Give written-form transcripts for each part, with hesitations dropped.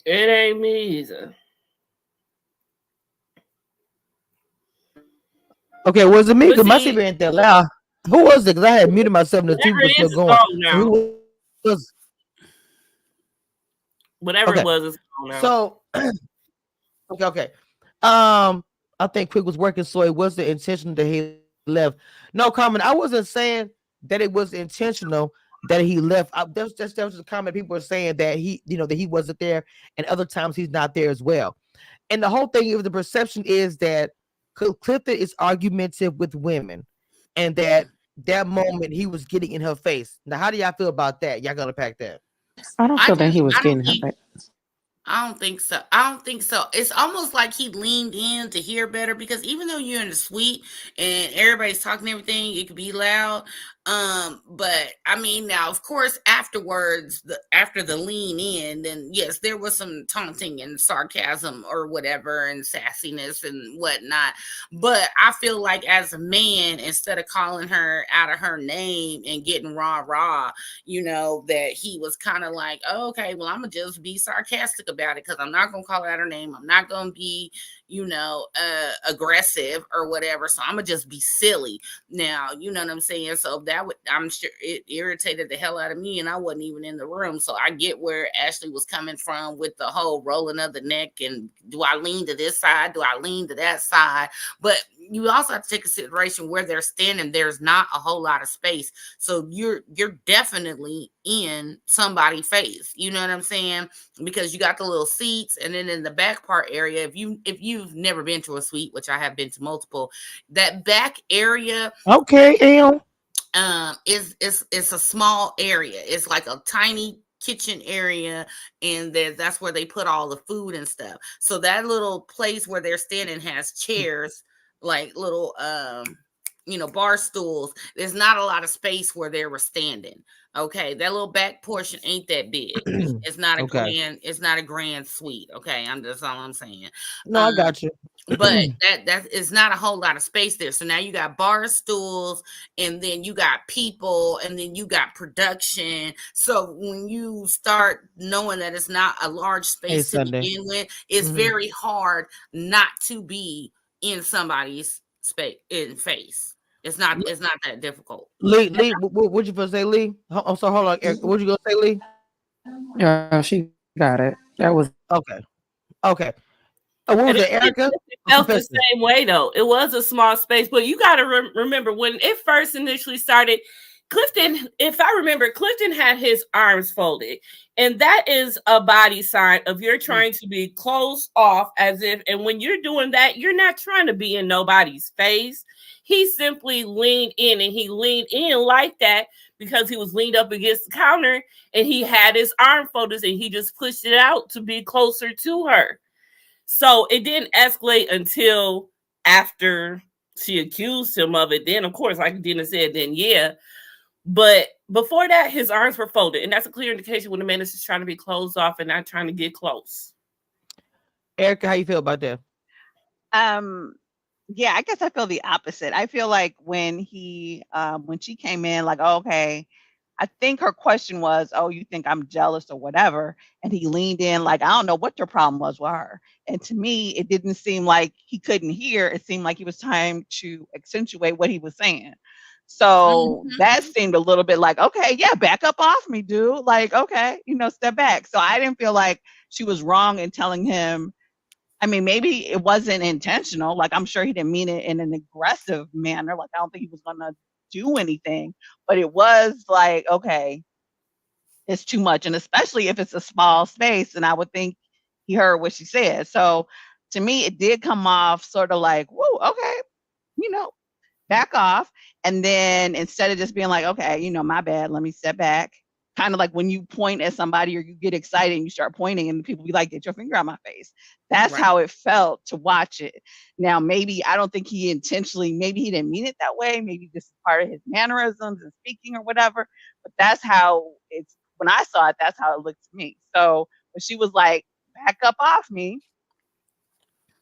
It ain't me either. Okay, was it me? But Because my see, TV ain't that loud. Who was it? Because I had muted myself and the TV whatever was it still is going. gone So now. who was? Whatever it Okay. was, it's gone now. So okay. I think Quick was working, so it was the intention that he left. No comment. I wasn't saying that it was intentional that he left. There was a comment people were saying that that he wasn't there, and other times he's not there as well. And the whole thing of the perception is that Clifton is argumentative with women, and that moment he was getting in her face. Now, how do y'all feel about that? Y'all gonna pack that? I don't I feel that just he was I don't getting her think back. I don't think so. I don't think so. It's almost like he leaned in to hear better because even though you're in the suite and everybody's talking everything, it could be loud. But I mean, now of course afterwards, after the lean in, then yes, there was some taunting and sarcasm or whatever and sassiness and whatnot. But I feel like as a man, instead of calling her out of her name and getting rah rah, that he was kind of like, oh, okay, well, I'm gonna just be sarcastic about it because I'm not gonna call out her name. I'm not gonna be, aggressive or whatever. So I'm gonna just be silly. Now, you know what I'm saying? So I'm sure it irritated the hell out of me, and I wasn't even in the room. So I get where Ashley was coming from with the whole rolling of the neck and do I lean to this side? Do I lean to that side? But you also have to take into consideration where they're standing. There's not a whole lot of space. So you're definitely in somebody's face. You know what I'm saying? Because you got the little seats, and then in the back part area, if you've never been to a suite, which I have been to multiple, that back area Okay, it's a small area. It's like a tiny kitchen area, and that's where they put all the food and stuff. So that little place where they're standing has chairs, like little bar stools. There's not a lot of space where they were standing. Okay, that little back portion ain't that big. It's not a okay. grand suite. Okay, that's all I'm saying. No, I Um, got you. but that is not a whole lot of space there. So now you got bar stools, and then you got people, and then you got production. So when you start knowing that it's not a large Hey, space to Sunday. begin with, it's very hard not to be in somebody's space in face. It's not that difficult. Lee, what'd you first say, Lee? I'm sorry, hold on. What'd you gonna say, Lee? Yeah, she got it. That was Okay, okay. What was And it, it Erica? Or felt the Professor? same way though. It was a small space, but you got to remember when it first initially started. Clifton, if I remember, Clifton had his arms folded, and that is a body sign of you're trying to be close off, as if. And when you're doing that, you're not trying to be in nobody's face. He simply leaned in, and he leaned in like that because he was leaned up against the counter, and he had his arm folded, and he just pushed it out to be closer to her. So it didn't escalate until after she accused him of it. Then, of course, like Dina said, then yeah. But before that, his arms were folded. And that's a clear indication when the man is just trying to be closed off and not trying to get close. Erica, how you feel about that? Um, yeah, I guess I feel the opposite. I feel like when she came in, like, oh, okay, I think her question was, oh, you think I'm jealous or whatever. And he leaned in, like, I don't know what your problem was with her. And to me, it didn't seem like he couldn't hear. It seemed like he was trying to accentuate what he was saying. So that Mhm. seemed a little bit like, okay, yeah, back up off me, dude. Like, okay, step back. So I didn't feel like she was wrong in telling him. I mean, maybe it wasn't intentional. Like, I'm sure he didn't mean it in an aggressive manner. Like, I don't think he was going to do anything, but it was like, okay, it's too much. And especially if it's a small space, and I would think he heard what she said. So to me, it did come off sort of like, whoa, okay, you know, back off. And then instead of just being like, okay, my bad, let me step back. Kind of like when you point at somebody or you get excited and you start pointing and people be like, get your finger out my face. That's Right. how it felt to watch it. Now, maybe I don't think maybe he didn't mean it that way. Maybe this is part of his mannerisms and speaking or whatever. But that's how when I saw it, that's how it looked to me. So when she was like, back up off me,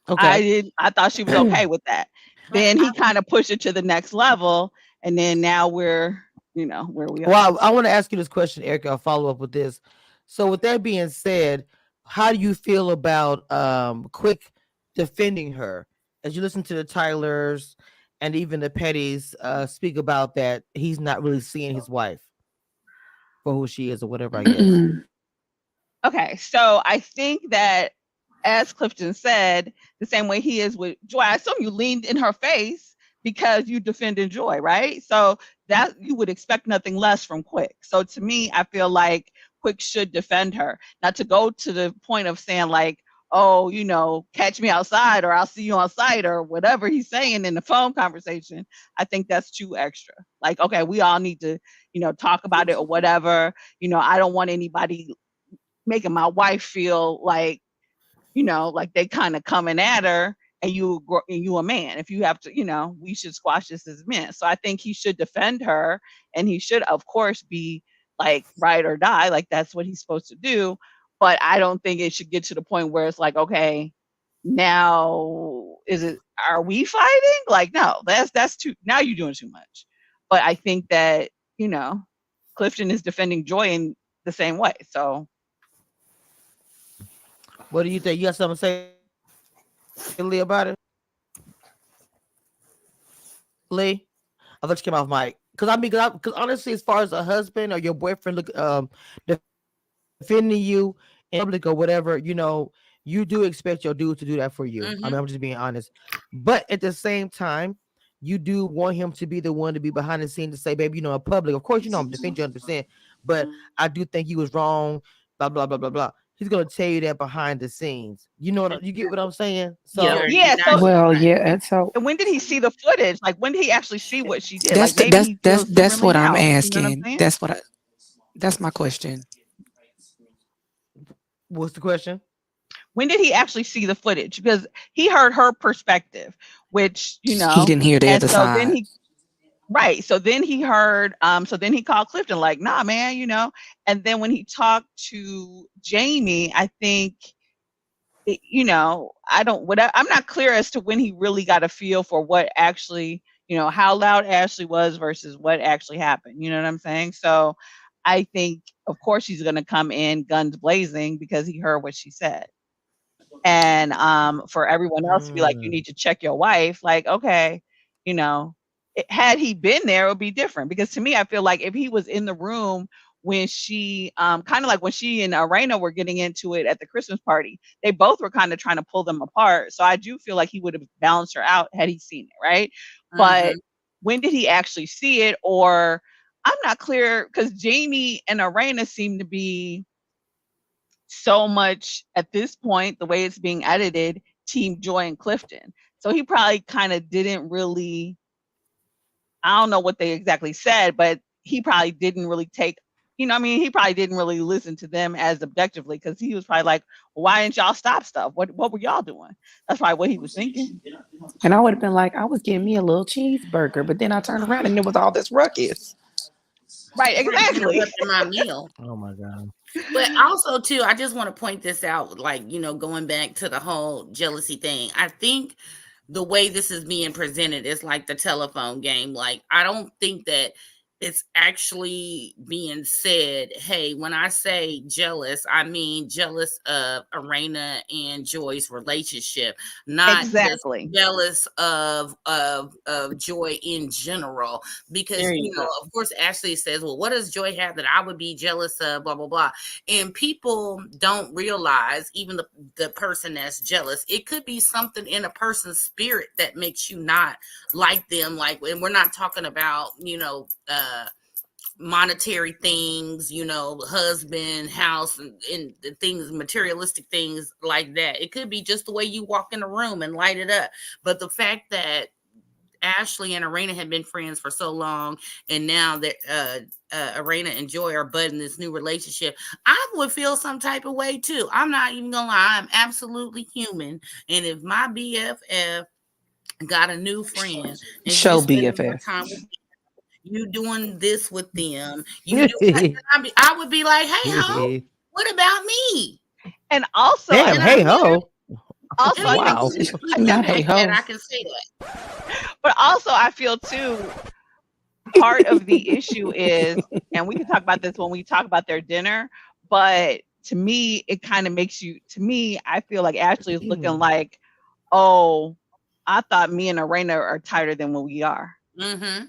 Okay. I thought she was okay with that. Right. Then he kind of pushed it to the next level, and then now we're, where we are. Well, I want to ask you this question, Erica. I'll follow up with this. So, with that being said, how do you feel about Quick defending her? As you listen to the Tylers and even the Pettys speak about that, he's not really seeing his wife for who she is or whatever, I guess. Okay, so I think that, as Clifton said, the same way he is with Joy, I assume you leaned in her face because you defended Joy, right? So that you would expect nothing less from Quick. So to me, I feel like Quick should defend her. Not to go to the point of saying like, oh, you know, catch me outside or I'll see you on site or whatever he's saying in the phone conversation. I think that's too extra. Like, okay, we all need to, you know, talk about it or whatever. You know, I don't want anybody making my wife feel like, you know, like they kind of coming at her and you a man. If you have to, you know, we should squash this as men. So I think he should defend her and he should, of course, be like ride or die. Like that's what he's supposed to do. But I don't think it should get to the point where it's like, okay, now are we fighting? Like, no, that's too, now you're doing too much. But I think that, you know, Clifton is defending Joy in the same way. So What do you think? You got something to say, Lee, about it? Lee? I'll let you come off mic. Because honestly, as far as a husband or your boyfriend defending you in public or whatever, you know, you do expect your dude to do that for you. I mean, I'm just being honest. But at the same time, you do want him to be the one to be behind the scene to say, baby, you know, in public, of course, you know, I'm defending you 100%, but I do think he was wrong, blah, blah, blah, blah, blah. He's going to tell you that behind the scenes. You know, you get what I'm saying? So, yeah. So, Well, yeah, and so and when did he see the footage? Like, when did he actually see what she did? that's Like, maybe he feels that's what differently I'm now. You know what I'm asking. saying? That's my question. what's the question? When did he actually see the footage? Because he heard her perspective, which, you He know, didn't hear the and other so then side. he, right. So then he heard, so then he called Clifton, like, nah, man, you know. And then when he talked to Jamie, I think, you know, I'm not clear as to when he really got a feel for what actually, you know, how loud Ashley was versus what actually happened. You know what I'm saying? So I think, of course, he's going to come in guns blazing because he heard what she said. And for everyone else to be like, you need to check your wife, like, okay, you know, had he been there, it would be different. Because to me, I feel like if he was in the room when she, kind of like when she and Arena were getting into it at the Christmas party, they both were kind of trying to pull them apart. So I do feel like he would have balanced her out had he seen it, right? But when did he actually see it? Or I'm not clear, because Jamie and Arena seem to be so much at this point, the way it's being edited, Team Joy and Clifton. So he probably kind of didn't really, I don't know what they exactly said, but he probably didn't really take, you know, I mean, he probably didn't really listen to them as objectively, because he was probably like, well, why didn't y'all stop stuff? What were y'all doing? That's probably what he was thinking. And I would have been like, I was getting me a little cheeseburger, but then I turned around and there was all this ruckus. Right, exactly. Interrupting my meal. Oh my God. But also too, I just want to point this out, like, you know, going back to the whole jealousy thing. I think the way this is being presented is like the telephone game. Like, I don't think that it's actually being said, hey, when I say jealous, I mean jealous of Arena and Joy's relationship, not exactly just jealous of Joy in general. Because, you know, of course, Ashley says, well, what does Joy have that I would be jealous of, blah, blah, blah. And people don't realize, even the person that's jealous, it could be something in a person's spirit that makes you not like them. Like, and we're not talking about, you know, monetary things, you know, husband, house, and things, materialistic things like that. It could be just the way you walk in a room and light it up. But the fact that Ashley and Arena have been friends for so long, and now that Arena and Joy are budding this new relationship, I would feel some type of way too. I'm not even gonna lie, I'm absolutely human. And if my BFF got a new friend and Show you spending more BFF. time with you doing this with them, I would be like, hey, ho, what about me? And also, damn, hey ho. Also, wow. Not hey ho. I can say that. But also, I feel too, part of the issue is, and we can talk about this when we talk about their dinner, but to me, it kind of makes you. To me, I feel like Ashley is looking like, oh, I thought me and Arena are tighter than what we are. Mm-hmm.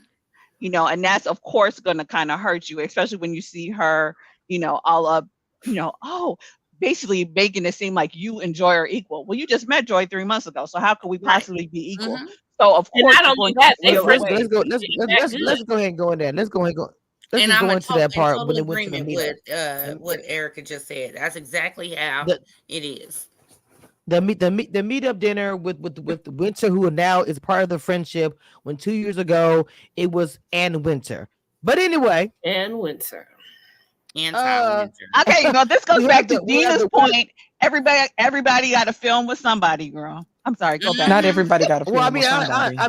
You know, and that's of course going to kind of hurt you, especially when you see her, you know, all up, you know, oh, basically making it seem like you and Joy are equal. Well, you just met Joy 3 months ago, so how could we Right. possibly be equal? Mm-hmm. So of And course not you're only going to that, they feel let's away. let's go that good. let's go ahead and go in there. Let's go ahead and go. Let's And just I'm go in, into that in part total when they went to the agreement meetup. with what Erica just said. That's exactly how The it is. the meetup dinner with Winter, who now is part of the friendship. When 2 years ago it was Ann Winter. But anyway, And Winter. Anti-winter. Okay, well, this goes we back have to the we have Dina's the point. Everybody got to film with somebody, girl. I'm sorry, go back. Not Mhm. everybody got a well. I film with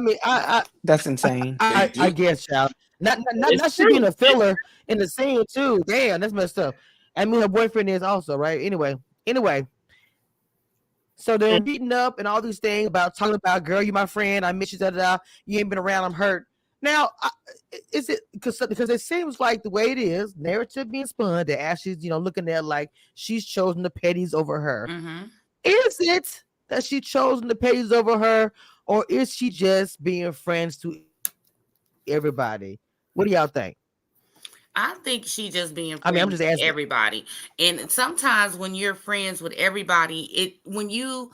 mean, somebody. That's insane. I guess, child. Not It's she being true. a filler in the scene too. Damn, that's messed up. I mean, her boyfriend is also right. Anyway. So they're meeting up and all these things about talking about, girl, you my friend. I miss you. Da, da, da. You ain't been around. I'm hurt. Now, is it because it seems like the way it is, narrative being spun that Ashley's, looking at like she's chosen the petties over her. Mhm. Is it that she chosen the petties over her, or is she just being friends to everybody? What do y'all think? I think she just being I mean, I'm friends just with asking. everybody. And sometimes when you're friends with everybody, when you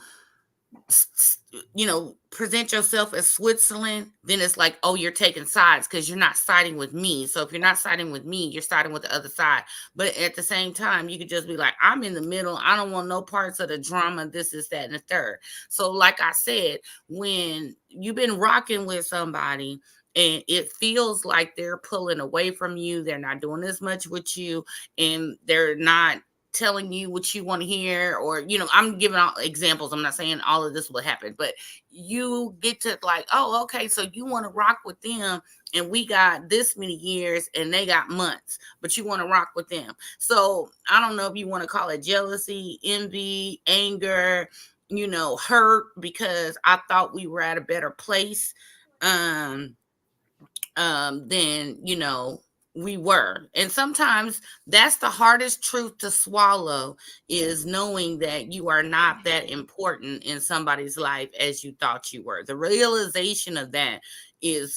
present yourself as Switzerland, then it's like, oh, you're taking sides because you're not siding with me. So if you're not siding with me, you're siding with the other side. But at the same time, you could just be like, I'm in the middle. I don't want no parts of the drama. This is that and the third. So like I said, when you've been rocking with somebody and it feels like they're pulling away from you, they're not doing as much with you, and they're not telling you what you want to hear, or I'm giving out examples. I'm not saying all of this will happen, but you get to like, oh, okay, so you want to rock with them, and we got this many years and they got months, but you want to rock with them. So I don't know if you want to call it jealousy, envy, anger, hurt because I thought we were at a better place than we were. And sometimes that's the hardest truth to swallow, is knowing that you are not that important in somebody's life as you thought you were. The realization of that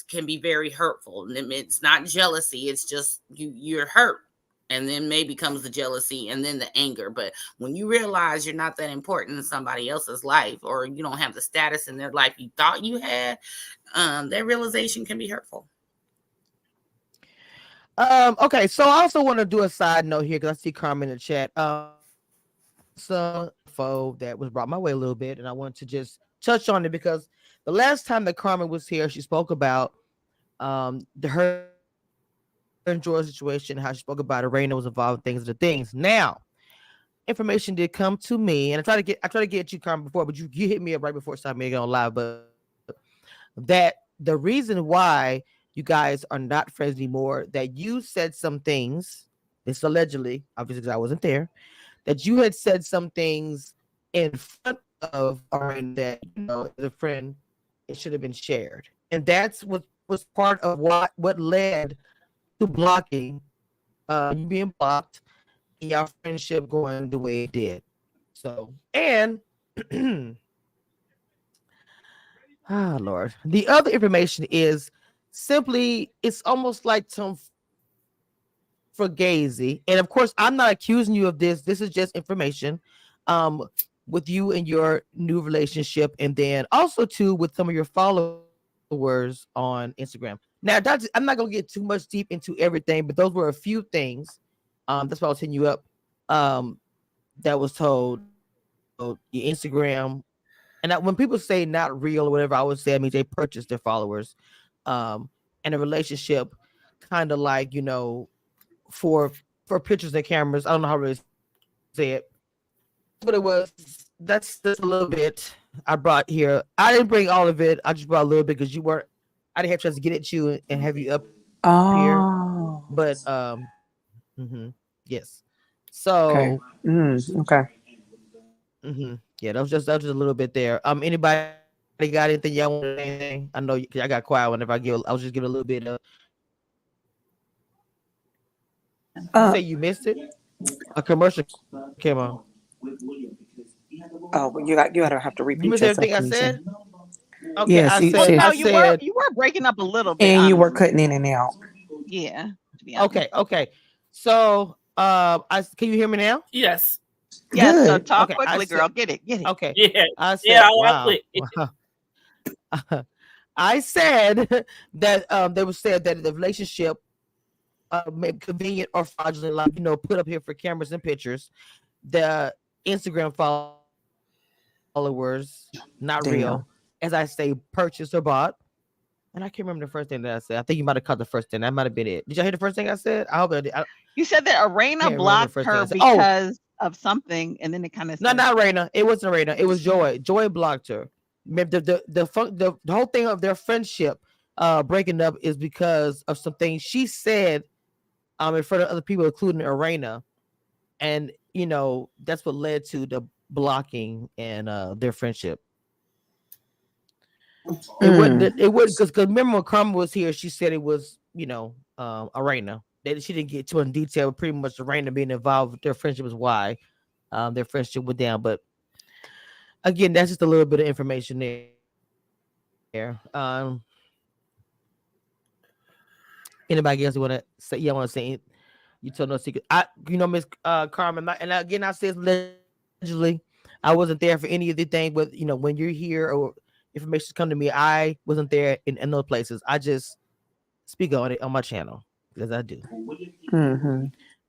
can be very hurtful. And it's not jealousy, it's just you're hurt. And then maybe comes the jealousy and then the anger. But when you realize you're not that important in somebody else's life, or you don't have the status in their life you thought you had, that realization can be hurtful. Okay, so I also want to do a side note here because I see Carmen in the chat. Some info that was brought my way a little bit, and I wanted to just touch on it because the last time that Carmen was here, she spoke about her and George's situation, how she spoke about Arena was involved in things. Now, information did come to me, and I try to get you, Carmen, before, but you hit me up right before starting making it on live. But that the reason why you guys are not friends anymore, that you said some things, this allegedly, obviously because I wasn't there, that you had said some things in front of Arena that, as a friend, it should have been shared. And that's what was part of what led to blocking, you being blocked, and your friendship going the way it did. So, and Lord. The other information is simply, it's almost like some fugazi. And of course, I'm not accusing you of this. This is just information with you and your new relationship. And then also too, with some of your followers on Instagram. Now, I'm not going to get too much deep into everything, but those were a few things. That's why I was hitting you up. That was told, your Instagram. And when people say not real or whatever, I would say, I mean, they purchased their followers. And a relationship kind of like, for pictures and cameras. I don't know how to really say it. But it was, that's a little bit I brought here. I didn't bring all of it. I just brought a little bit because I didn't have a chance to get at you and have you up here. Oh. But yes. So okay. Yeah, that was just a little bit there. Anybody got anything y'all want to say? Anything? I know I got quiet whenever I was just giving a little bit of. You say you missed it? A commercial came on. Oh, but you gotta have to You repeat missed yourself, everything I said. Quenisha. Okay, Yes, Well, she, no, I you were said, breaking up a little bit, and you were honestly. cutting in and out. Yeah, to be honest. okay. So, I can you hear me now? Yes. Yes. So Good. talk Okay, I quickly, said, girl. Get it. Get it. okay, Yeah. I Yeah, said, I wow. quit. I said that they would say that the relationship may be convenient or fraudulent, like put up here for cameras and pictures. The Instagram followers, not real, Damn. as I say, purchased or bought. And I can't remember the first thing that I said. I think you might have caught the first thing. That might have been it. Did y'all hear the first thing I said? I hope I did. I You said that Arena can't remember the blocked first thing I her said. Oh, because of something, and then it kind of no, said, not Raina. It wasn't Raina. It was Joy. Joy blocked her. The whole thing of their friendship breaking up is because of some things she said in front of other people, including Arena. And that's what led to the blocking and their friendship. It wouldn't because remember when Karma was here, she said it was Arena. She didn't get too in detail, but pretty much Arena being involved with their friendship is why their friendship went down. But again, that's just a little bit of information there. Anybody else want to say? Yeah, want to say? You told no secret. Miss Carmen, and again, I said allegedly, I wasn't there for any of the things. But when you're here or information come to me, I wasn't there in those places. I just speak on it on my channel because I do. Mm-hmm.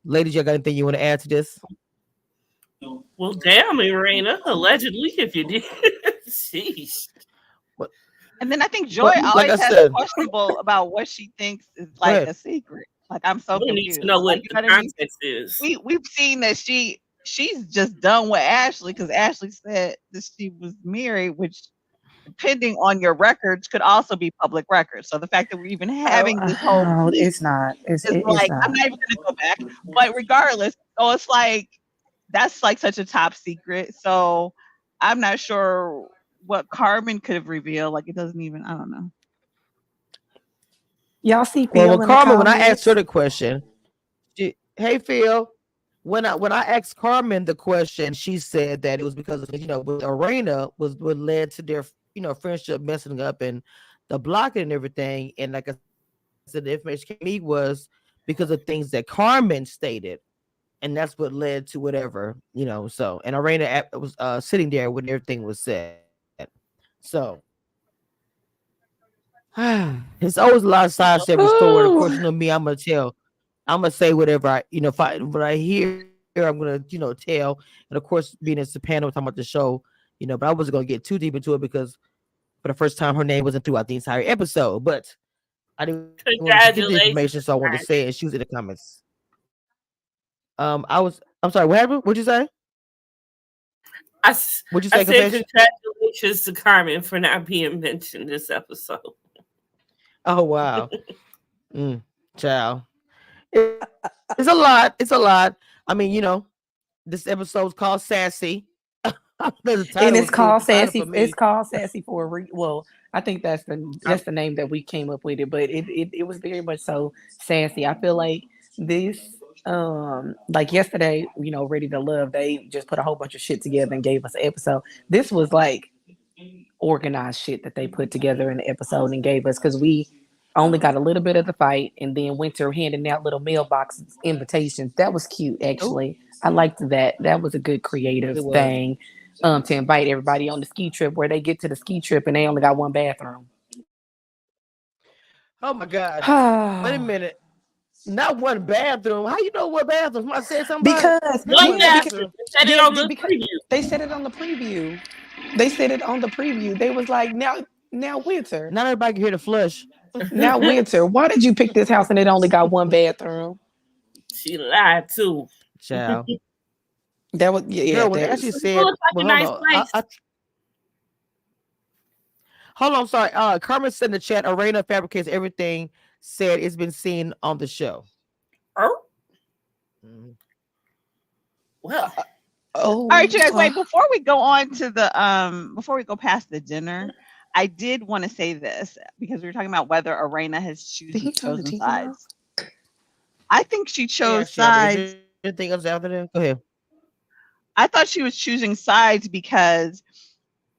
Ladies, you got anything you want to add to this? Well, damn, Irena. Allegedly, if you did. Sheesh. and then I think Joy But like always I has said, questionable about what she thinks is go like ahead. a secret. Like I'm so We need to confused. know what Like you the know what I mean? context is. We've seen that she's just done with Ashley because Ashley said that she was married, which depending on your records could also be public records. So the fact that we're even Oh, having this whole no, piece it's not. is It's like I'm not. not even gonna go back. But regardless, so it's like that's like such a top secret. So I'm not sure what Carmen could have revealed. Like it doesn't even I don't know. Y'all see Well, Phil in the Carmen, when I asked her comments? the question, hey Phil, when I asked Carmen the question, she said that it was because of with Arena was what led to their friendship messing up and the blocking and everything. And like I said, the information came to me was because of things that Carmen stated, and that's what led to whatever So and Arena was sitting there when everything was said. So it's always a lot of sides to every story. And of course, Ooh. me, I'm gonna say whatever if what I hear, I'm gonna tell. And of course, being in Soprano talking about the show, but I wasn't gonna get too deep into it because for the first time her name wasn't throughout the entire episode. But I didn't want to get the information, so I Congratulations. wanted to say it, and she was in the comments. I'm sorry, what happened? What'd you say? What'd you I say, said Confession? congratulations to Carmen for not being mentioned this episode. Oh wow. Child. It's a lot. It's a lot. I mean, this episode's called Sassy. The And title it's was cool. called The title Sassy. for It's me. called Sassy for a well, I think that's the I, name that we came up with it, but it was very much so sassy. I feel like this like yesterday, Ready to Love, they just put a whole bunch of shit together and gave us an episode. This was like organized shit that they put together in the episode and gave us because we only got a little bit of the fight and then Winter handing out little mailboxes invitations. That was cute oh, actually. I liked that. That was a good creative it was. thing to invite everybody on the ski trip where they get to the ski trip and they only got one bathroom. Oh my God. Wait a minute. Not one bathroom. How you know what bathroom? I said something about it. because Not One one yeah, because bathroom. bathroom. They said it yeah, on the because preview. they said it on the preview. They said it on the preview. They was like, now Winter. Not everybody can hear the flush. Now Winter. Why did you pick this house and it only got one bathroom? She lied too. Child. That was yeah, Girl, when that Ashley was It said, looks like well, a hold nice on. place. Hold on, I'm sorry. Carmen said in the chat, Arena fabricates everything said it's been seen on the show. Oh, Mhm. well. All right, you guys, oh wait, before we go on to the before we go past the dinner, I did want to say this because we were talking about whether Arena has did he turn the chosen TV off? sides. I think she Yeah, chose she, I did. sides anything else after that? Go ahead. I thought she was choosing sides because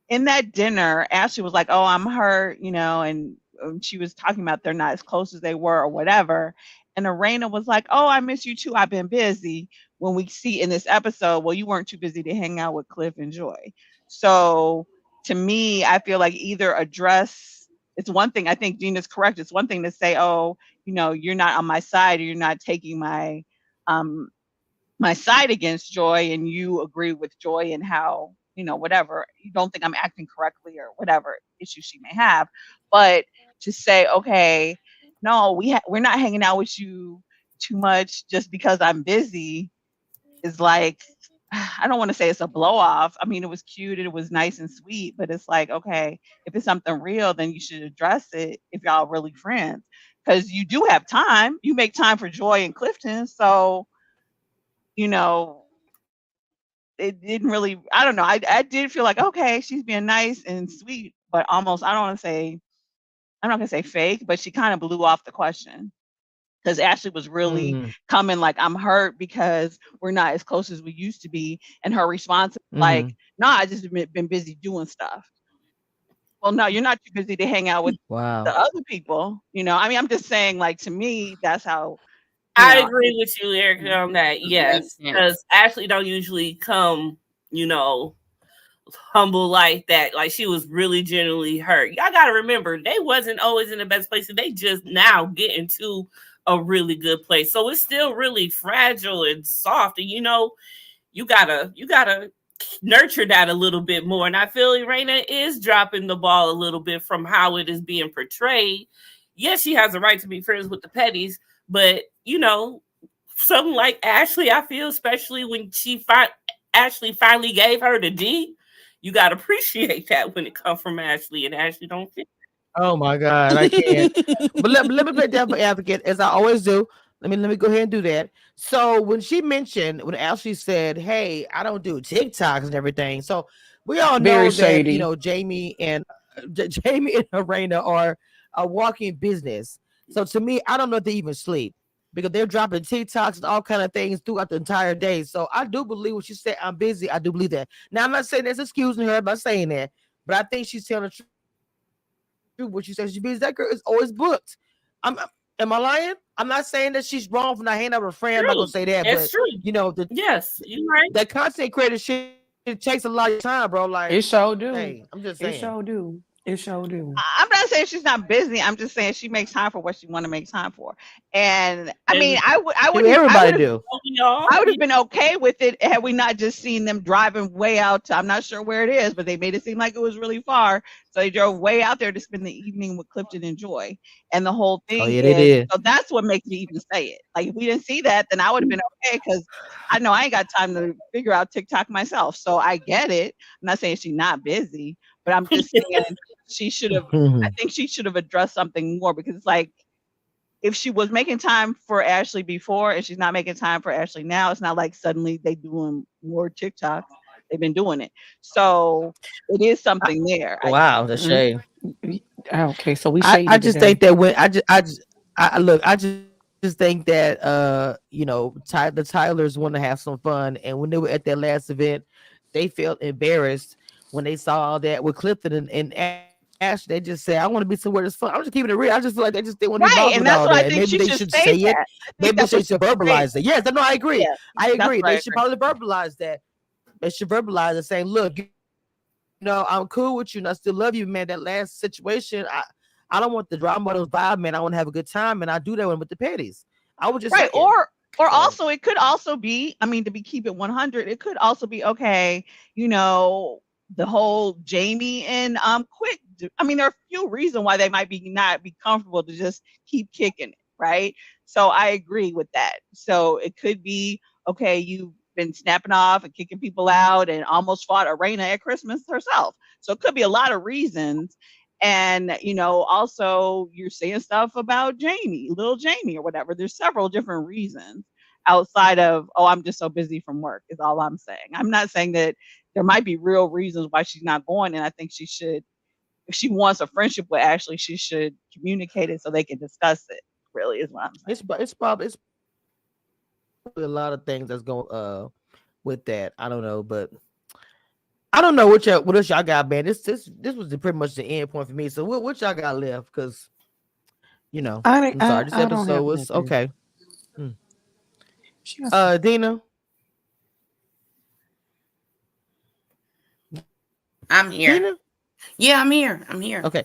in that dinner, Ashley was like, "Oh, I'm hurt," and she was talking about they're not as close as they were or whatever. And Arena was like, "Oh, I miss you too. I've been busy." When we see in this episode, well, you weren't too busy to hang out with Cliff and Joy. So to me, I feel like either address. It's one thing. I think Gina's correct. It's one thing to say, "Oh, you're not on my side, or you're not taking um my side against Joy, and you agree with Joy and how, whatever, you don't think I'm acting correctly or whatever issue she may have." But to say, okay, no, we're not hanging out with you too much just because I'm busy is like, I don't want to say it's a blow off. I mean, it was cute and it was nice and sweet, but it's like, okay, if it's something real, then you should address it if y'all really friends. Because you do have time. You make time for Joy and Clifton. So, you know, it didn't really, I don't know. I did feel like, okay, she's being nice and sweet, but almost, I don't want to say, I'm not going to say fake, but she kind of blew off the question because Ashley was really Mm, coming like, I'm hurt because we're not as close as we used to be. And her response is like, mm-hmm. no, I just been busy doing stuff. Well, no, you're not too busy to hang out with the Wow. other people. I mean, I'm just saying, like, to me, that's how, I it agree with you, Erica, on that. Makes Yes, sense. because Ashley don't usually come, you know, humble like that. Like she was really genuinely hurt. Y'all got to remember, they wasn't always in the best place, and they just now get into a really good place. So it's still really fragile and soft, and you gotta nurture that a little bit more. And I feel Irena is dropping the ball a little bit from how it is being portrayed. Yes, she has a right to be friends with the petties, but something like Ashley, I feel, especially when Ashley finally gave her the D, you gotta appreciate that when it comes from Ashley, and Ashley don't fit. Oh my God, I can't. But let me play devil advocate as I always do. Let me go ahead and do that. So when Ashley said, "Hey, I don't do TikToks and everything," so we all Very know that shady. Jamie and Jamie and Arena are a walking business. So to me, I don't know if they even sleep because they're dropping TikToks and all kind of things throughout the entire day. So I do believe when she said, "I'm busy," I do believe that. Now I'm not saying that's excusing her by saying that, but I think she's telling the truth what she says. She busy. That girl is always booked. Am I lying? I'm not saying that she's wrong for not hanging out with a friend. I'm not gonna say that, but True. It's true. Yes, you right. the content creator shit takes a lot of your time, bro. Like, It sure hey, do. I'm just It saying. sure do. It sure do. I'm not saying she's not busy. I'm just saying she makes time for what she want to make time for. And I mean, And I Everybody would have do. y'all, I would have been okay with it had we not just seen them driving way out to, I'm not sure where it is, but they made it seem like it was really far. So they drove way out there to spend the evening with Clifton and Joy. And the whole Oh thing yeah, they is, did. so that's what makes me even say it. Like if we didn't see that, then I would have been okay because I know I ain't got time to figure out TikTok myself. So I get it. I'm not saying she's not busy, but I'm just saying she should have, I Mhm. think she should have addressed something more because it's like, if she was making time for Ashley before and she's not making time for Ashley now, it's not like suddenly they doing more TikToks. They've been doing it. So it is something there. Wow, the Mm, shade. Okay, so we I shady just think today. that when I just think that the Tylers want to have some fun, and when they were at that last event, they felt embarrassed when they saw all that with Clifton and Ash. They just said, "I want to be somewhere that's fun." I'm just keeping it real. I just feel like they just didn't want to be bothered with all Right. that, And and that's maybe what I they think should she say should it. say that. I Maybe they think should that's what she should verbalize say. it. Yes, I know. I agree. Yeah. I agree. That's what They I should agree. probably verbalize that. They should verbalize it, saying, "Look, I'm cool with you, and I still love you, man. That last situation, I don't want the drama or those vibe, man. I want to have a good time, and I do that one with the petties. I was just Right. saying. Or So also it could also be, I mean, to be keep it 100, it could also be okay, you know, the whole Jamie and Quick. I mean, there are a few reasons why they might be not be comfortable to just keep kicking it, right? So I agree with that. So it could be okay, you've been snapping off and kicking people out and almost fought Arena at Christmas herself. So it could be a lot of reasons. And, also you're saying stuff about Jamie, little Jamie or whatever. There's several different reasons outside of, oh, I'm just so busy from work, is all I'm saying. I'm not saying that there might be real reasons why she's not going. And I think she should, if she wants a friendship with Ashley, she should communicate it so they can discuss it, really, is what I'm saying. it's probably a lot of things that's going with that. I don't know, but I don't know what else y'all got, man. This was pretty much the end point for me. So what y'all got left? Because I'm sorry, this I don't episode have was nothing. okay. She got Dina. I'm here. Dina? Yeah, I'm here. I'm here. Okay.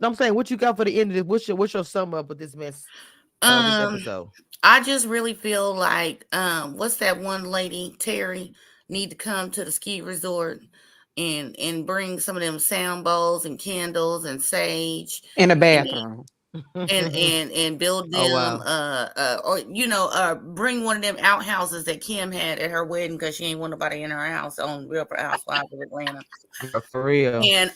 I'm saying what you got for the end of this? What's your sum up of this mess? This Um, episode. I just really feel like what's that one lady, Terry, need to come to the ski resort and bring some of them sound bowls and candles and sage in the and bathroom. and build Oh them wow. or bring one of them outhouses that Kim had at her wedding because she ain't want nobody in her house on Real Housewives of Atlanta. For real. And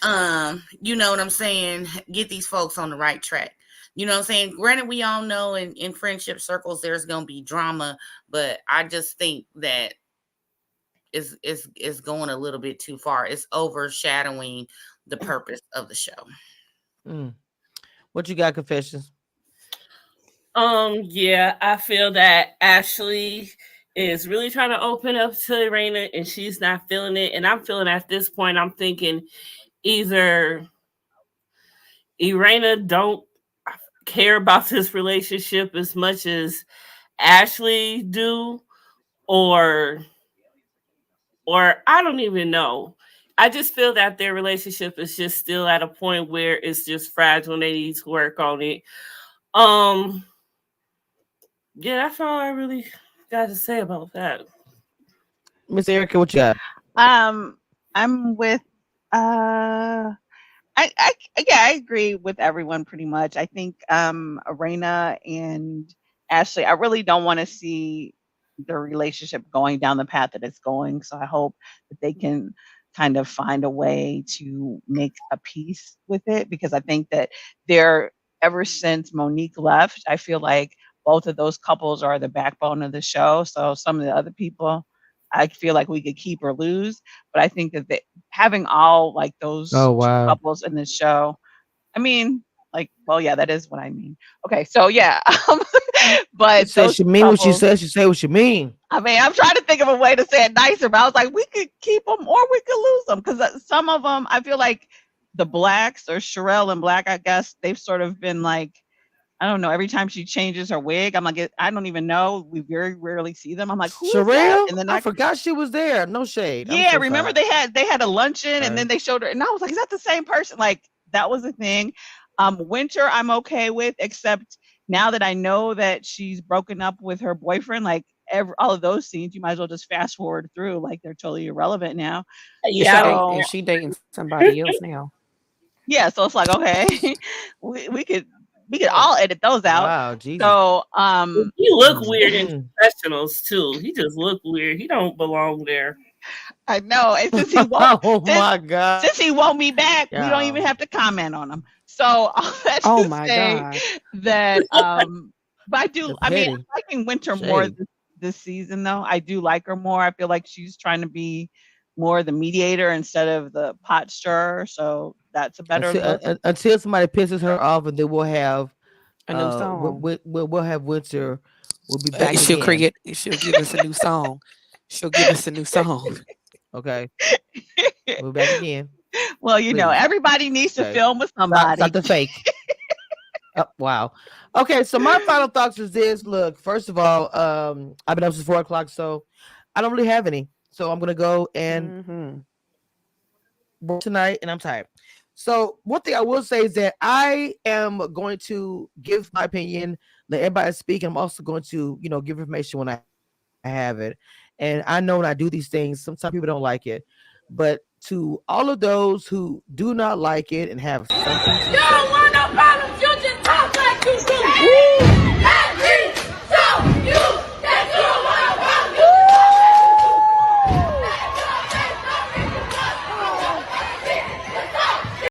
you know what I'm saying, get these folks on the right track. You know what I'm saying? Granted, we all know in friendship circles there's gonna be drama, but I just think that is going a little bit too far. It's overshadowing the purpose of the show. What you got, Confessions? Yeah, I feel that Ashley is really trying to open up to Raina and she's not feeling it. And I'm feeling at this point, I'm thinking either Irena don't care about this relationship as much as Ashley do, or I don't even know. I just feel that their relationship is just still at a point where it's just fragile and they need to work on it. Yeah, that's all I really got to say about that. Miss Erica, what you got? I'm with I yeah, I agree with everyone pretty much. I think Arena and Ashley, I really don't want to see their relationship going down the path that it's going. So I hope that they can kind of find a way to make a peace with it, because I think that they're ever since Monique left, I feel like both of those couples are the backbone of the show. So some of the other people I feel like we could keep or lose, but I think that having all like those Oh two wow. couples in this show, I mean, like, well, yeah, that is what I mean. Okay, so yeah, but She said those she two mean what she couples. says. She say what she mean. I mean, I'm trying to think of a way to say it nicer, but I was like, we could keep them or we could lose them, because some of them, I feel like the Blacks or Sherelle and Black, I guess they've sort of been like, I don't know. Every time she changes her wig, I'm like, I don't even know. We very rarely see them. I'm like, who is that? Sherelle? And then I forgot she was there. No shade. I'm yeah, so remember sorry. they had a luncheon and Sorry. then they showed her, and I was like, is that the same person? Like that was a thing. Winter, I'm okay with, except now that I know that she's broken up with her boyfriend, like all of those scenes, you might as well just fast forward through. Like they're totally irrelevant now. Yeah, I don't. So She dating somebody else now. yeah, so it's like, okay, we could all edit those out. Wow, Jesus. So He look weird in Mhm. confessionals too. He just look weird. He don't belong there. I know, and since he won't, Oh my God. since he won't be back, we don't even Yeah. have to comment on him. So all that Oh to my say God. that, but I do. That's I mean, petty. I'm liking Winter more Shade. this season, though. I do like her more. I feel like she's trying to be more the mediator instead of the pot stirrer. So that's a better look. Until somebody pisses her off, and then we'll have A new song. we'll have Winter. We'll be back She'll again. she'll give us a new song. She'll give us a new song. Okay, we'll be back again. Well, you know, Please. everybody needs to Okay. film with Stop somebody. the fake. Wow. Okay, so my final thoughts is this. Look, first of all, I've been up since 4 o'clock, so I don't really have any. So I'm gonna go and work tonight, and I'm tired. So one thing I will say is that I am going to give my opinion, let everybody speak. And I'm also going to, give information when I have it. And I know when I do these things, sometimes people don't like it. But to all of those who do not like it and have something to say,